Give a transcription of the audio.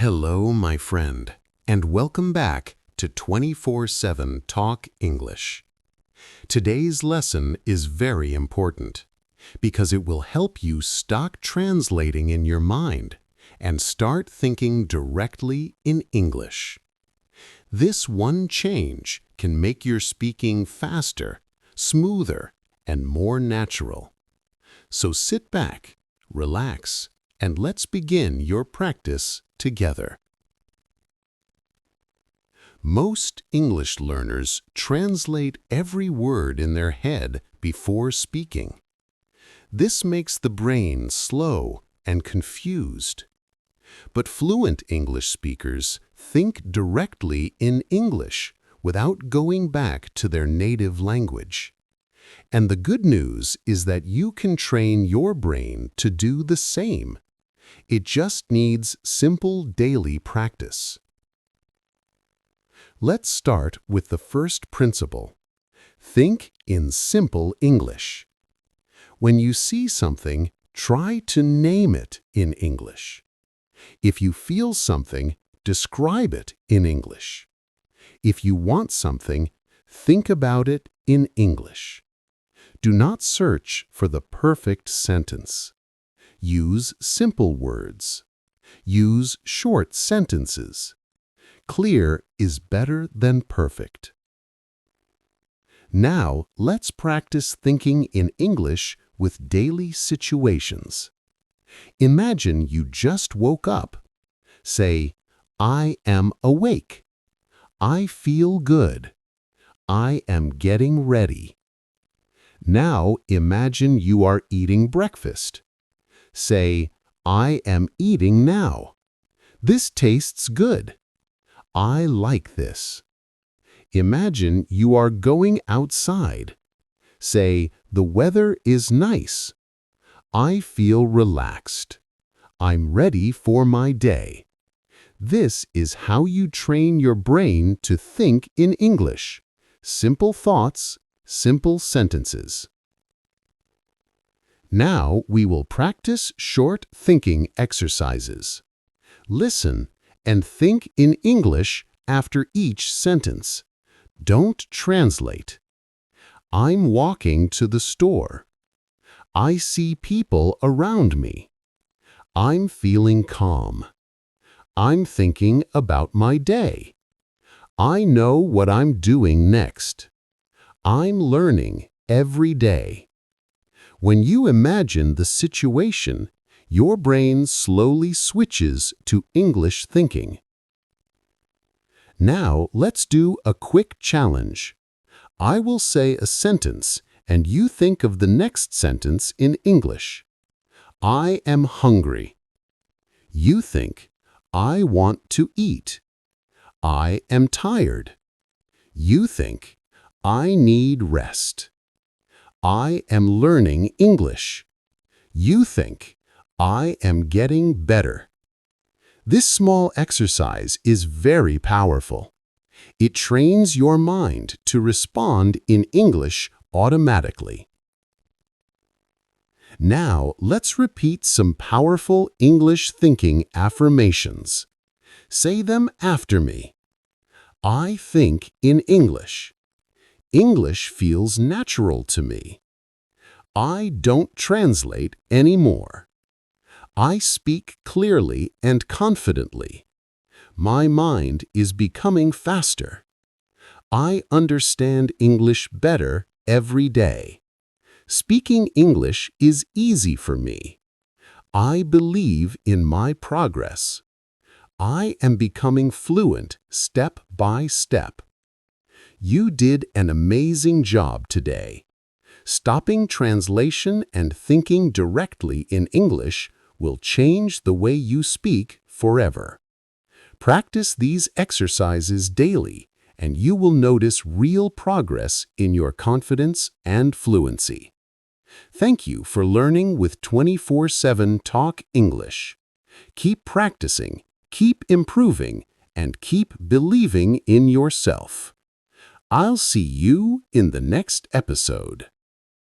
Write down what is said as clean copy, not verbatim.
Hello, my friend, and welcome back to 24/7 Talk English. Today's lesson is very important because it will help you stop translating in your mind and start thinking directly in English. This one change can make your speaking faster, smoother, and more natural. So sit back, relax, and let's begin your practice together. Most English learners translate every word in their head before speaking. This makes the brain slow and confused. But fluent English speakers think directly in English without going back to their native language. And the good news is that you can train your brain to do the same. It just needs simple daily practice. Let's start with the first principle. Think in simple English. When you see something, try to name it in English. If you feel something, describe it in English. If you want something, think about it in English. Do not search for the perfect sentence. Use simple words. Use short sentences. Clear is better than perfect. Now, let's practice thinking in English with daily situations. Imagine you just woke up. Say, I am awake. I feel good. I am getting ready. Now imagine you are eating breakfast. Say, I am eating now. This tastes good. I like this. Imagine you are going outside. Say, the weather is nice. I feel relaxed. I'm ready for my day. This is how you train your brain to think in English. Simple thoughts, simple sentences. Now we will practice short thinking exercises. Listen and think in English after each sentence. Don't translate. I'm walking to the store. I see people around me. I'm feeling calm. I'm thinking about my day. I know what I'm doing next. I'm learning every day. When you imagine the situation, your brain slowly switches to English thinking. Now, let's do a quick challenge. I will say a sentence, and you think of the next sentence in English. I am hungry. You think, I want to eat. I am tired. You think, I need rest. I am learning English. You think, I am getting better. This small exercise is very powerful. It trains your mind to respond in English automatically. Now, let's repeat some powerful English thinking affirmations. Say them after me. I think in English. English feels natural to me. I don't translate anymore. I speak clearly and confidently. My mind is becoming faster. I understand English better every day. Speaking English is easy for me. I believe in my progress. I am becoming fluent step by step. You did an amazing job today. Stopping translation and thinking directly in English will change the way you speak forever. Practice these exercises daily, and you will notice real progress in your confidence and fluency. Thank you for learning with 24/7 Talk English. Keep practicing, keep improving, and keep believing in yourself. I'll see you in the next episode.